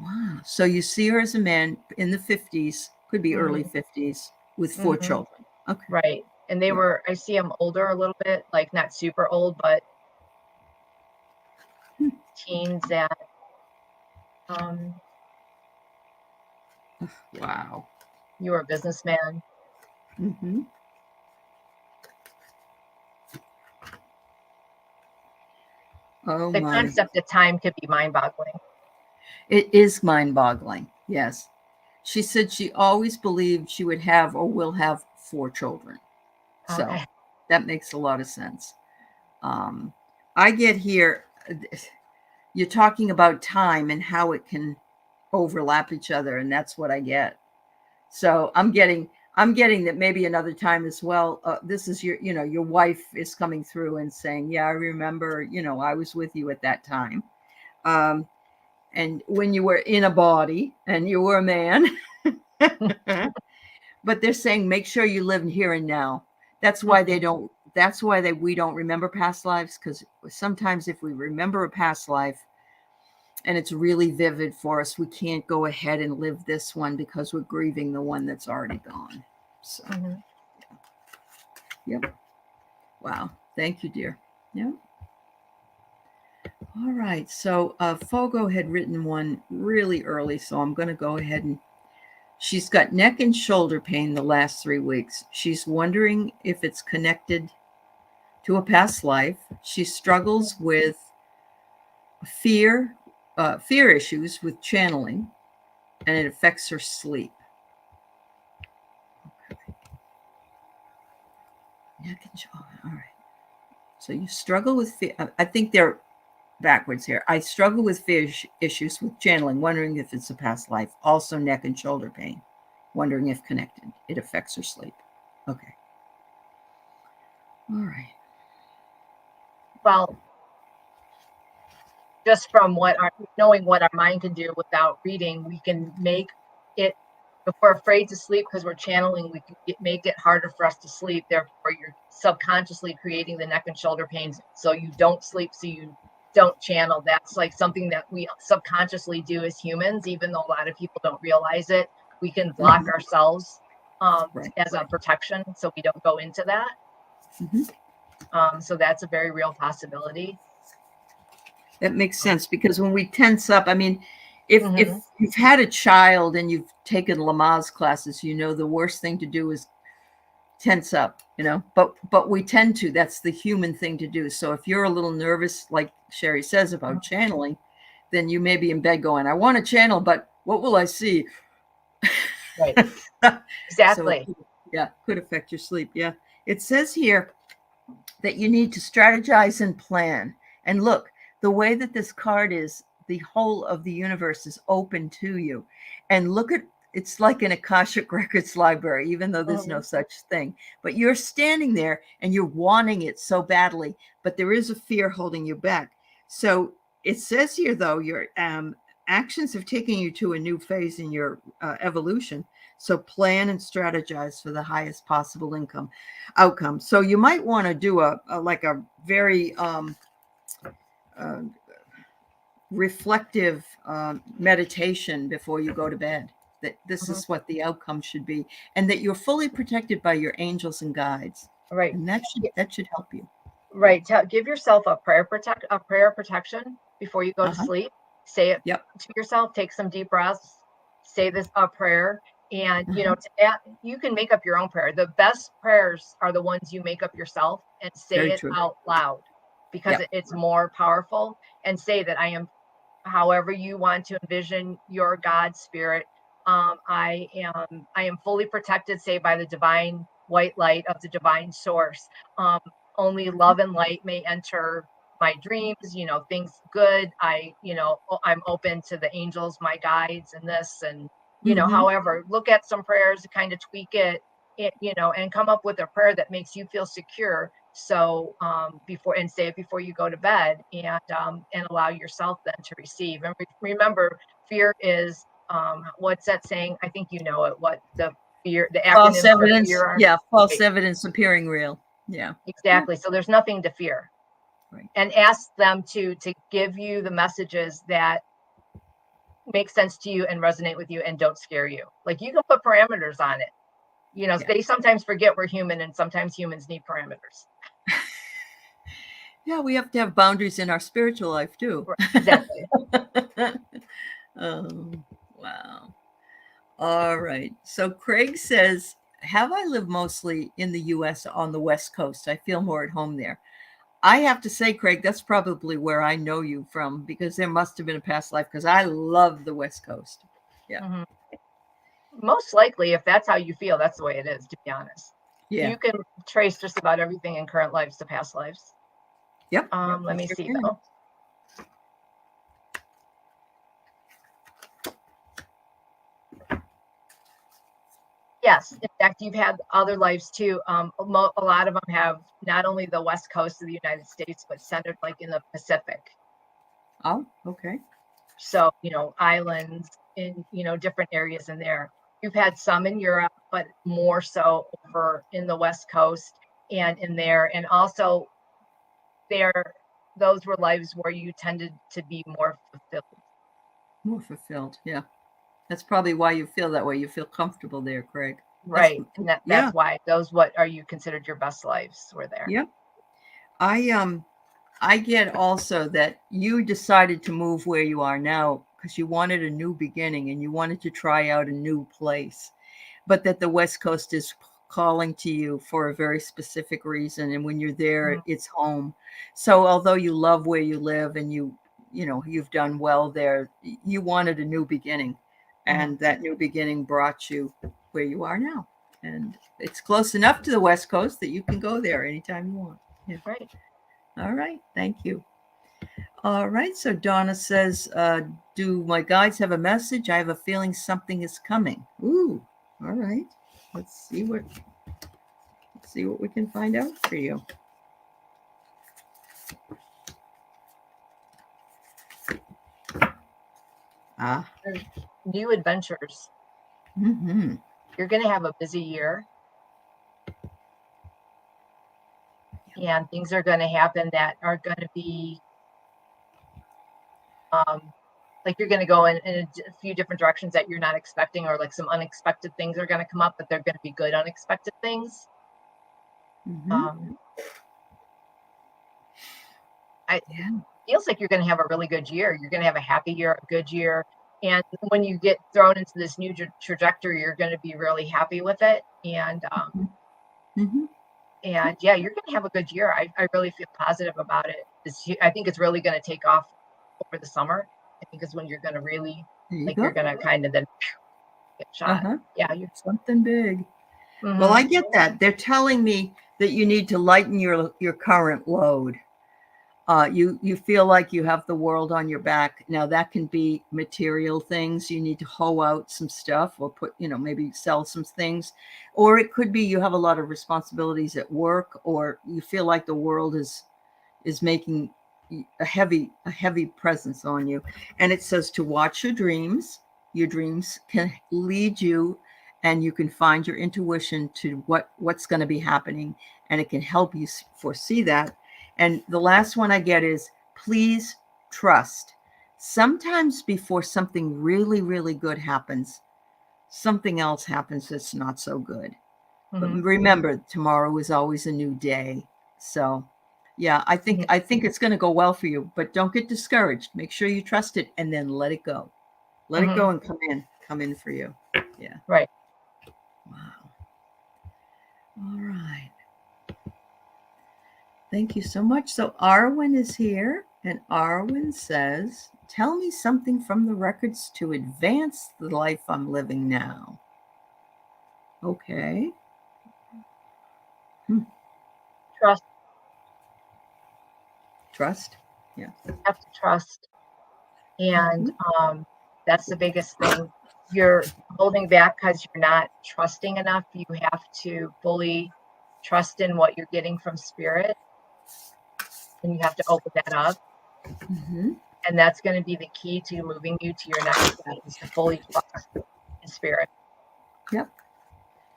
Wow. So you see her as a man in the 50s, could be early Hmm. 50s, with 4 Hmm. children. Okay. Right. And they Yeah. were, I see them older a little bit, like not super old, but Hmm. teens that, um, Wow. you were a businessman. Hmm. Oh The my. concept of time could be mind boggling. It is mind boggling. Yes. She said she always believed she would have or will have 4 children. So Okay. that makes a lot of sense. Um, I get here, you're talking about time and how it can overlap each other, and that's what I get. So I'm getting that maybe another time as well. This is your wife is coming through and saying, "Yeah, I remember. I was with you at that time." Um, and when you were in a body and you were a man. But they're saying make sure you live here and now. That's why they Mhm. don't. That's why we don't remember past lives, because sometimes if we remember a past life and it's really vivid for us, we can't go ahead and live this one because we're grieving the one that's already gone. So, Mhm. yep. Wow. Thank you, dear. Yeah. All right. So, Fogo had written one really early, so I'm going to go ahead and She's got neck and shoulder pain the last 3 weeks. She's wondering if it's connected to a past life. She struggles with fear, fear issues with channeling, and it affects her sleep. Okay. Neck and shoulder. All right. So you struggle with fear. I think they're backwards here. I struggle with fear issues with channeling, wondering if it's a past life. Also, neck and shoulder pain, wondering if connected. It affects her sleep. Okay. All right. Well, just from knowing what our mind can do without reading, we can make it, if we're afraid to sleep because we're channeling, we can make it harder for us to sleep. Therefore, you're subconsciously creating the neck and shoulder pains so you don't sleep, so you don't channel. That's like something that we subconsciously do as humans, even though a lot of people don't realize it. We can block ourselves as a protection so we don't go into that. So that's a very real possibility. That makes sense, because when we tense up, I mean, if you've had a child and you've taken Lamaze classes, you know the worst thing to do is tense up, you know, but we tend to. That's the human thing to do. So if you're a little nervous, like Sherry says about channeling, then you may be in bed going, I want to channel, but what will I see? Right. Exactly. So, could affect your sleep. Yeah. It says here that you need to strategize and plan. And look, the way that this card is, the whole of the universe is open to you. And look at, it's like an Akashic Records library, even though there's no such thing. But you're standing there and you're wanting it so badly, but there is a fear holding you back. So it says here, though, your actions have taken you to a new phase in your evolution. So plan and strategize for the highest possible outcome. So you might want to do a very reflective meditation before you go to bed, that this is what the outcome should be, and that you're fully protected by your angels and guides. Right. And that should help you. Right. Give yourself a prayer protection before you go to sleep. Say it to yourself. Take some deep breaths. Say this prayer, and you can make up your own prayer. The best prayers are the ones you make up yourself and say it out loud, because it's more powerful. And say that I am, however you want to envision your God spirit. I am fully protected, say, by the divine white light of the divine source. Only love and light may enter my dreams, things good. I'm open to the angels, my guides, and this, and, however, look at some prayers to kind of tweak it, and come up with a prayer that makes you feel secure. So, say it before you go to bed, and allow yourself then to receive. And remember, fear is, what's that saying? I think you know it, what the acronym false evidence. For fear are. Yeah. False evidence appearing real. Yeah, exactly. So there's nothing to fear. Right. And ask them to give you the messages that make sense to you and resonate with you and don't scare you. Like, you can put parameters on it. They sometimes forget we're human, and sometimes humans need parameters. Yeah, we have to have boundaries in our spiritual life too. Exactly. Oh, wow. All right. So Craig says, have I lived mostly in the U.S. on the West Coast? I feel more at home there. I have to say, Craig, that's probably where I know you from, because there must have been a past life, because I love the West Coast. Yeah. Mm-hmm. Most likely, if that's how you feel, that's the way it is, to be honest. Yeah. You can trace just about everything in current lives to past lives. Yep. Let me see, though. Yes, in fact, you've had other lives too. A lot of them have not only the West Coast of the United States, but centered like in the Pacific. Oh, okay. So, islands in, different areas in there. You've had some in Europe, but more so over in the West Coast and in there. And also those were lives where you tended to be more fulfilled. More fulfilled, yeah. That's probably why you feel that way. You feel comfortable there, Craig. Right. And that's why what are you considered your best lives were there. Yep. I get also that you decided to move where you are now because you wanted a new beginning and you wanted to try out a new place, but that the West Coast is calling to you for a very specific reason. And when you're there, Mhm. it's home. So although you love where you live and you've done well there, you wanted a new beginning. Mhm. And that new beginning brought you where you are now. And it's close enough to the West Coast that you can go there anytime you want. Yeah. Right. All right. Thank you. All right. So Donna says, do my guides have a message? I have a feeling something is coming. Ooh. All right. Let's see what we can find out for you. Ah. There's new adventures. Mm-hmm. You're going to have a busy year, and things are going to happen that are going to be like you're going to go in a few different directions that you're not expecting, or like some unexpected things are going to come up, but they're going to be good unexpected things. Mm-hmm. Um, I Yeah. feels like you're going to have a really good year. You're going to have a happy year, a good year. And when you get thrown into this new trajectory, you're going to be really happy with it. Mm-hmm. And yeah, you're going to have a good year. I really feel positive about it. I think it's really going to take off over the summer. I think is when you're going to really, There you like, you're go. going to kind of then get shot. Uh-huh. Yeah. You. Something big. Well, Mm-hmm. I get that. They're telling me that you need to lighten your current load. You feel like you have the world on your back. Now that can be material things. You need to hoe out some stuff or put, maybe sell some things. Or it could be you have a lot of responsibilities at work, or you feel like the world is making a heavy presence on you. And it says to watch your dreams. Your dreams can lead you, and you can find your intuition to what's going to be happening, and it can help you foresee that. And the last one I get is please trust. Sometimes before something really, really good happens, something else happens that's not so good. But Mm-hmm. remember, tomorrow is always a new day. So, yeah, I think Mm-hmm. I think it's going to go well for you, but don't get discouraged. Make sure you trust it and then let it go. Let it Mm-hmm. go and come in for you. Yeah. Right. Wow. All right. Thank you so much. So Arwen is here, and Arwen says, "Tell me something from the records to advance the life I'm living now." Okay. Hmm. Trust. Trust. Yeah. You have to trust. And Mm-hmm. that's the biggest thing. You're holding back because you're not trusting enough. You have to fully trust in what you're getting from spirit, and you have to open that up. Mm-hmm. And that's going to be the key to moving you to your next step, is to fully trust in spirit. Yep.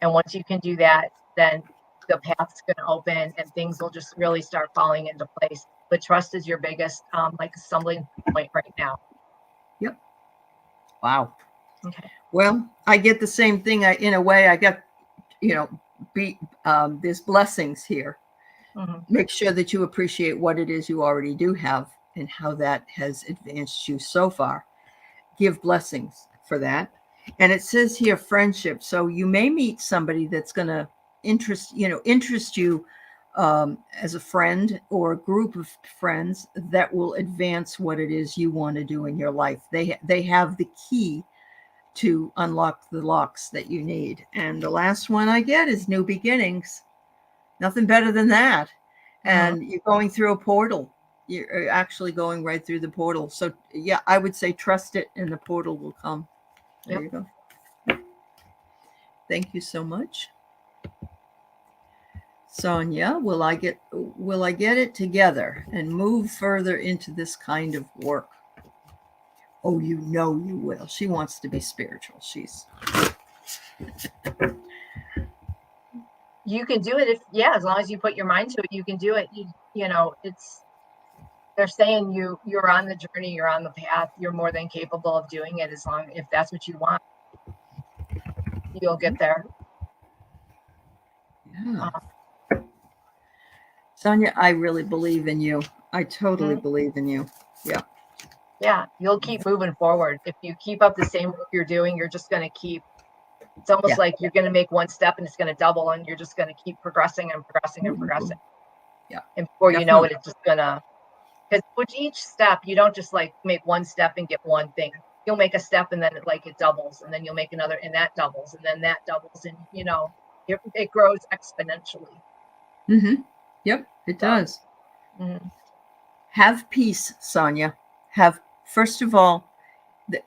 And once you can do that, then the path's going to open and things will just really start falling into place. But trust is your biggest like stumbling point right now. Yep. Wow. Okay. Well, I get the same thing. In a way, I get, you know, there's blessings here. Mm-hmm. Make sure that you appreciate what it is you already do have and how that has advanced you so far. Give blessings for that. And it says here friendship. So you may meet somebody that's going to interest you as a friend or a group of friends that will advance what it is you want to do in your life. They have the key to unlock the locks that you need. And the last one I get is new beginnings. Nothing better than that. Mm-hmm. And you're going through a portal. You're actually going right through the portal. So yeah, I would say trust it and the portal will come. There Yep. you go. Thank you so much. Sonia, will I get it together and move further into this kind of work? Oh, you know you will. She wants to be spiritual. You can do it as long as you put your mind to it, you can do it. They're saying you're on the journey, you're on the path, you're more than capable of doing it. As long if that's what you want, you'll get there. Yeah. Um, Sonia, I really believe in you. I totally mhm. believe in you. Yeah. Yeah, you'll keep moving forward. If you keep up the same work you're doing, you're just going to keep, it's almost like you're going to make one step and it's going to double, and you're just going to keep progressing and progressing and progressing. Yeah. And before you know it, it's just going to, because with each step, you don't just like make one step and get one thing. You'll make a step and then it doubles, and then you'll make another and that doubles, and then that doubles. And, it grows exponentially. Mm-hmm. Yep, it does. Mm-hmm. Have peace, Sonia. First of all,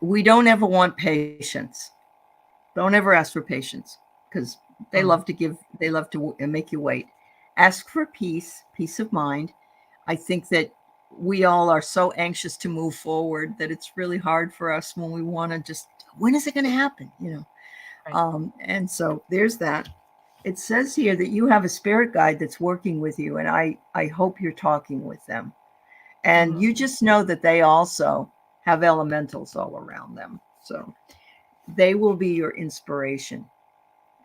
we don't ever want patience. Don't ever ask for patience, because they love to make you wait. Ask for peace of mind. I think that we all are so anxious to move forward that it's really hard for us when we want to just, when is it going to happen? Right. And so there's that. It says here that you have a spirit guide that's working with you, and I hope you're talking with them. And you just know that they also have elementals all around them. So they will be your inspiration.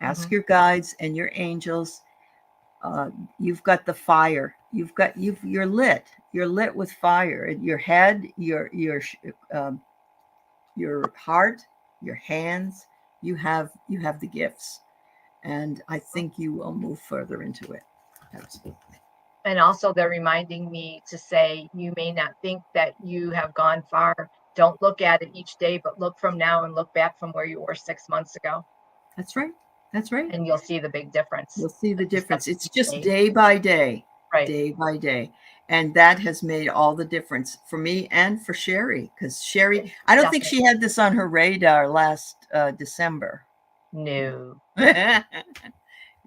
Ask your guides and your angels. You've got the fire. You're lit. You're lit with fire. Your head, your heart, your hands. You have the gifts, and I think you will move further into it. Absolutely. And also, they're reminding me to say, you may not think that you have gone far. Don't look at it each day, but look from now and look back from where you were 6 months ago. That's right. That's right. And you'll see the big difference. You'll see the difference. It's just day by day, right? Day by day. And that has made all the difference for me and for Sherry, because Sherry, I don't think she had this on her radar last December. No.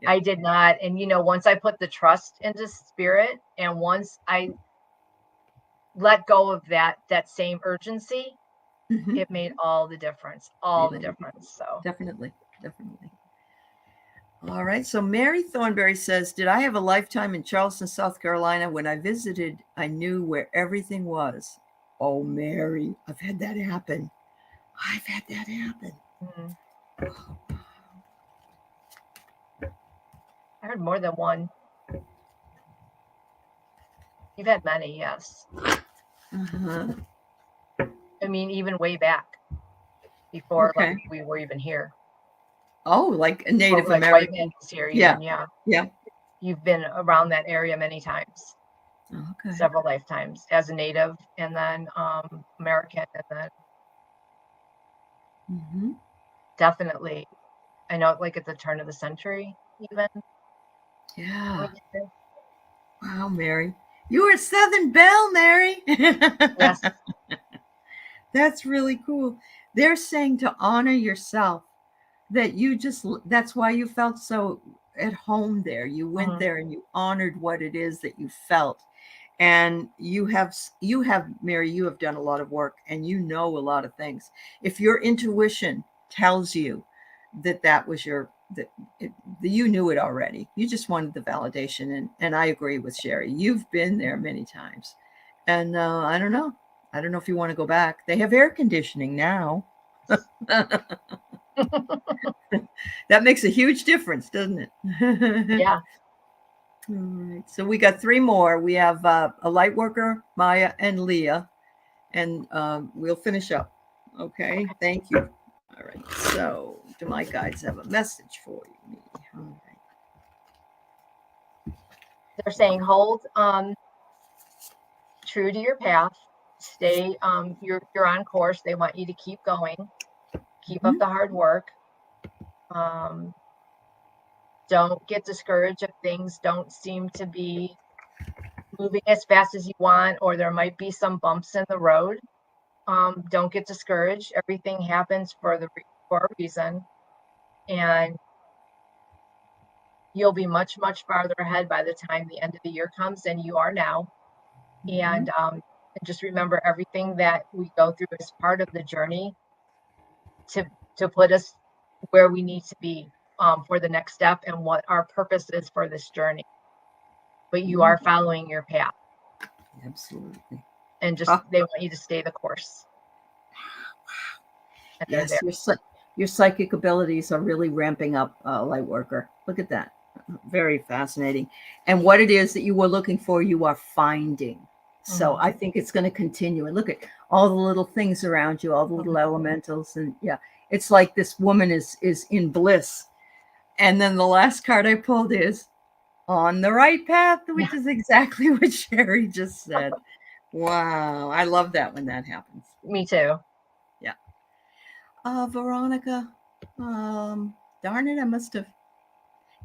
I did not. And, once I put the trust into spirit, and once I let go of that same urgency, it made all the difference, So definitely. All right. So Mary Thornberry says, did I have a lifetime in Charleston, South Carolina? When I visited, I knew where everything was. Oh, Mary, I've had that happen. Mm-hmm. I heard more than one. You've had many, yes. I mean, even way back before we were even here. Oh, like a Native American. Here, even, yeah. You've been around that area many times. Okay. Several lifetimes as a Native, and then American, and then definitely, I know, like at the turn of the century, even. Yeah. Wow, Mary. You were Southern Belle, Mary. Yes. That's really cool. They're saying to honor yourself, that that's why you felt so at home there. You went there and you honored what it is that you felt. And you have, Mary, you have done a lot of work, and you know a lot of things. If your intuition tells you that was you knew it already. You just wanted the validation. And I agree with Sherry. You've been there many times. And I don't know if you want to go back. They have air conditioning now. That makes a huge difference, doesn't it? Yeah. All right. So we got 3 more. We have a light worker, Maya, and Leah, and we'll finish up. Okay. Thank you. All right. So do my guides have a message for you? All right. They're saying hold true to your path. Stay. You're on course. They want you to keep going. Keep up the hard work. Don't get discouraged if things don't seem to be moving as fast as you want, or there might be some bumps in the road. Don't get discouraged. Everything happens for a reason, and you'll be much, much farther ahead by the time the end of the year comes than you are now. And just remember, everything that we go through is part of the journey to put us where we need to be for the next step, and what our purpose is for this journey. But you are following your path. Absolutely. And just they want you to stay the course. And yes, your psychic abilities are really ramping up, light worker. Look at that. Very fascinating. And what it is that you were looking for, you are finding. So I think it's going to continue. And look at all the little things around you, all the little elementals. And yeah, it's like this woman is in bliss. And then the last card I pulled is on the right path, which is exactly what Sherry just said. Wow. I love that when that happens. Me too. Yeah. Veronica. Darn it, I must have.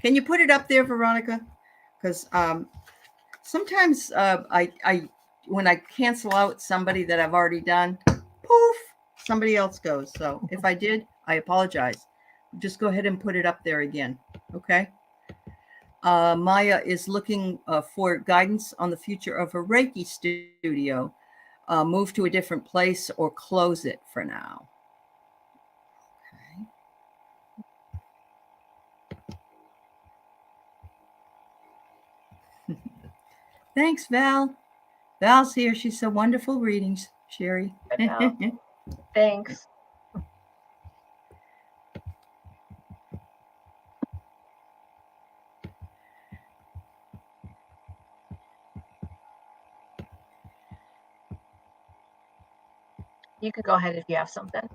Can you put it up there, Veronica? Because sometimes I when I cancel out somebody that I've already done, poof, somebody else goes. So if I did, I apologize. Just go ahead and put it up there again. Okay. Maya is looking for guidance on the future of her Reiki studio. Move to a different place or close it for now. Okay. Thanks, Val. Val's here. She said wonderful readings, Sherry. Thanks. You could go ahead if you have something.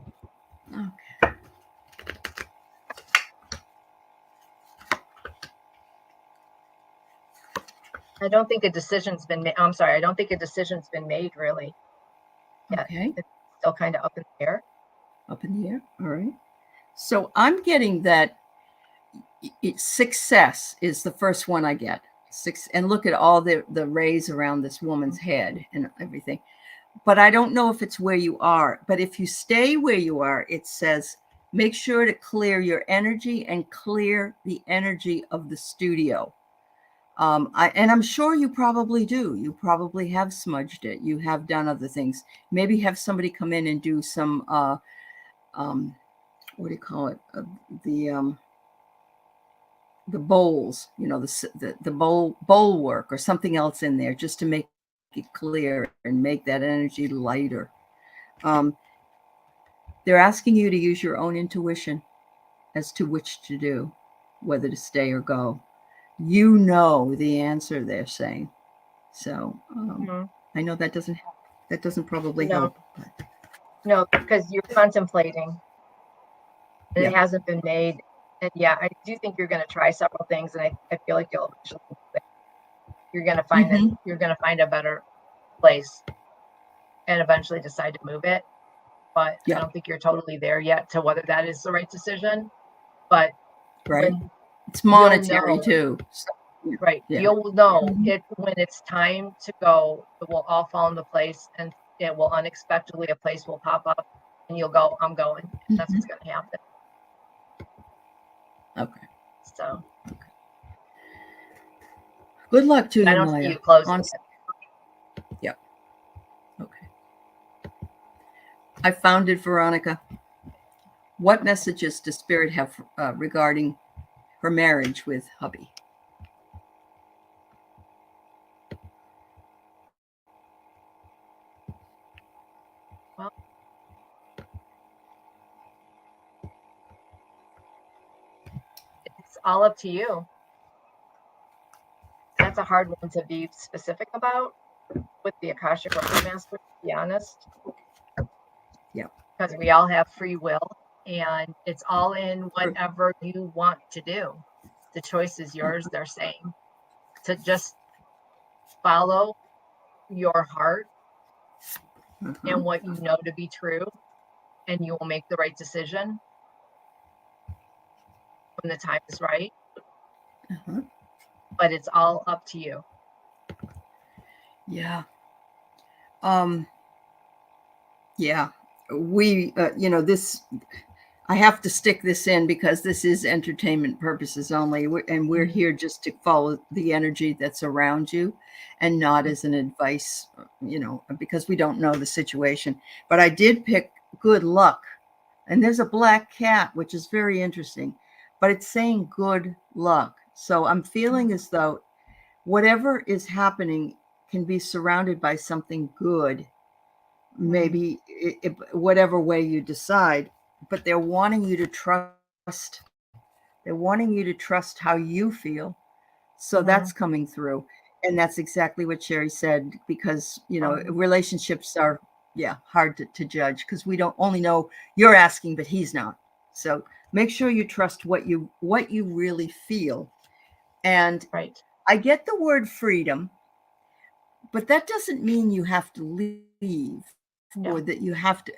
Okay. I don't think a decision's been made. I'm sorry. I don't think a decision's been made really yet. Okay. It's still kind of up in the air. Up in the air. All right. So I'm getting that success is the first one I get. And look at all the rays around this woman's head and everything. But I don't know if it's where you are. But if you stay where you are, it says, make sure to clear your energy and clear the energy of the studio. And I'm sure you probably do. You probably have smudged it. You have done other things. Maybe have somebody come in and do some, what do you call it? The bowls, the bowl work or something else in there just to make it clear and make that energy lighter. They're asking you to use your own intuition as to which to do, whether to stay or go. You know the answer, they're saying. So I know that doesn't probably help. But. No, because you're contemplating. And it hasn't been made. And yeah, I do think you're going to try several things, and I feel like you're going to find that you're going to find a better place and eventually decide to move it. But I don't think you're totally there yet to whether that is the right decision. But it's monetary too. So, right. You'll know it when it's time to go. It will all fall into place, and it will unexpectedly, a place will pop up and you'll go, I'm going. That's what's going to happen. Okay. So. Okay. Good luck to you, I don't Maya. see you closing it. Yep. Okay. I found it, Veronica. What messages does Spirit have regarding her marriage with hubby? Well, it's all up to you. That's a hard one to be specific about with the Akashic Record Master, to be honest. Yeah. Because we all have free will, and it's all in whatever you want to do. The choice is yours, they're saying. To just follow your heart and what you know to be true, and you will make the right decision when the time is right. But it's all up to you. Yeah. Yeah. We, this, I have to stick this in because this is entertainment purposes only. And we're here just to follow the energy that's around you and not as an advice, because we don't know the situation. But I did pick good luck. And there's a black cat, which is very interesting, but it's saying good luck. So I'm feeling as though whatever is happening can be surrounded by something good, maybe whatever way you decide, but they're wanting you to trust. They're wanting you to trust how you feel. So that's coming through. And that's exactly what Sherry said, because, Um, relationships are, hard to judge, because we don't only know you're asking, but he's not. So make sure you trust what you really feel. And right. I get the word freedom, but that doesn't mean you have to leave, or that you No. have to,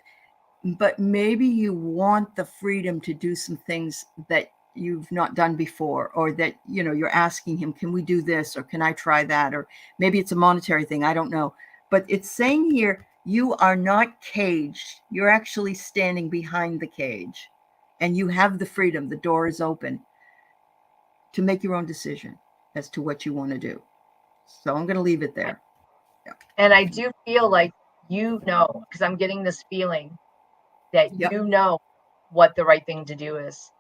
but maybe you want the freedom to do some things that you've not done before, or that you're asking him, can we do this, or can I try that, or maybe it's a monetary thing, I don't know. But it's saying here, you are not caged, you're actually standing behind the cage, and you have the freedom, the door is open to make your own decision as to what you want to do. So I'm going to leave it there. Yeah. And I do feel like, because I'm getting this feeling that Yep. what the right thing to do is.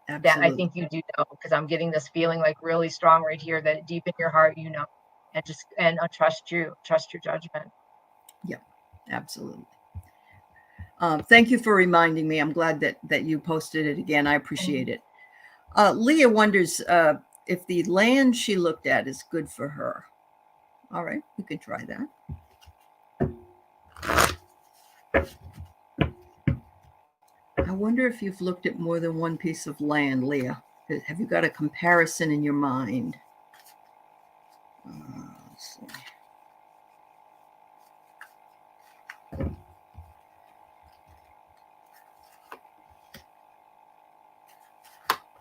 That I Absolutely. think you do know, because I'm getting this feeling like really strong right here that deep in your heart, and trust your judgment. Yep. Absolutely. Thank you for reminding me. I'm glad that you posted it again. I appreciate Mhm. it. Leah wonders if the land she looked at is good for her. All right, we can try that. I wonder if you've looked at more than one piece of land, Leah. Have you got a comparison in your mind? Let's see.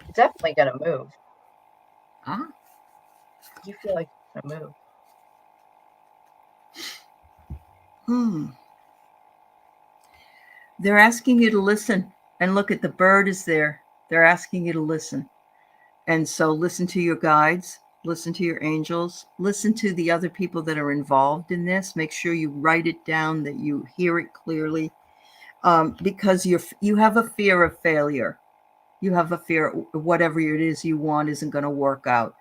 It's definitely gonna move. Ah, You feel like it's gonna move. hmm. They're asking you to listen, and look at the bird is there. They're asking you to listen. And so listen to your guides, listen to your angels, listen to the other people that are involved in this. Make sure you write it down, that you hear it clearly, because you have a fear of failure. You have a fear whatever it is you want isn't going to work out.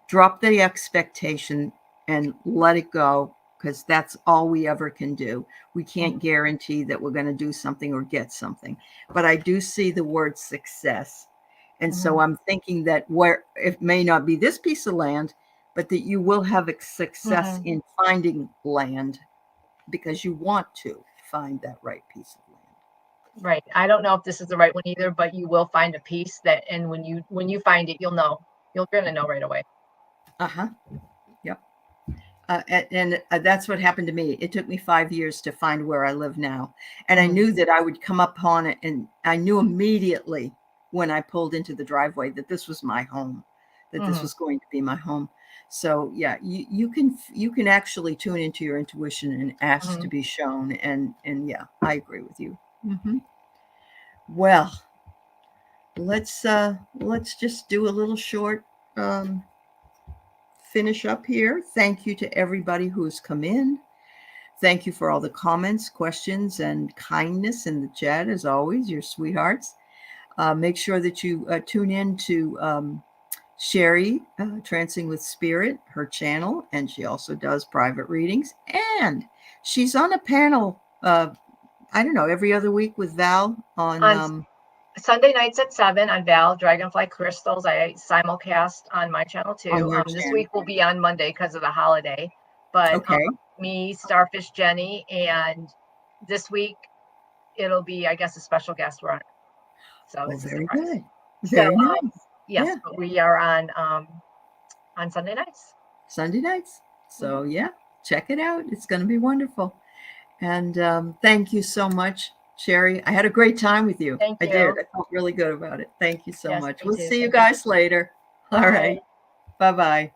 Drop the expectation and let it go, because that's all we ever can do. We can't Mhm, guarantee that we're going to do something or get something. But I do see the word success. And so mhm, I'm thinking that where it may not be this piece of land, but that you will have a success mhm. in finding land, because you want to find that right piece of land. Right. I don't know if this is the right one either, but you will find a piece that, and when you find it, you'll know. You're gonna know right away. Uh-huh. Yep. And that's what happened to me. It took me 5 years to find where I live now. And I Mhm, knew that I would come upon it. And I knew immediately when I pulled into the driveway that this was my home, that this mhm, was going to be my home. So yeah, you can actually tune into your intuition and ask to mhm. be shown. And yeah, I agree with you. Hmm. Well, let's just do a little short um, finish up here. Thank you to everybody who's come in. Thank you for all the comments, questions, and kindness in the chat. As always, you're sweethearts. Make sure that you tune in to Sherry, Trancing with Spirit, her channel, and she also does private readings. And she's on a panel, I don't know, every other week with Val on On Sunday nights at 7 on Val Dragonfly Crystals. I simulcast on my channel on too. your This channel. week will be on Monday because of the holiday, but Okay. me, Starfish Jenny, and this week it'll be, I guess, a special guest we're on. So Well, it's a very surprise. good. So Very nice. yes, Yeah. but we are on Sunday nights. Sunday nights. Mhm. So yeah, check it out. It's going to be wonderful. And thank you so much, Sherry. I had a great time with you. Thank I did. you. I felt really good about it. Thank you so Yes, much. me We'll too. see you Thank you. guys later. All Bye. right. Bye bye.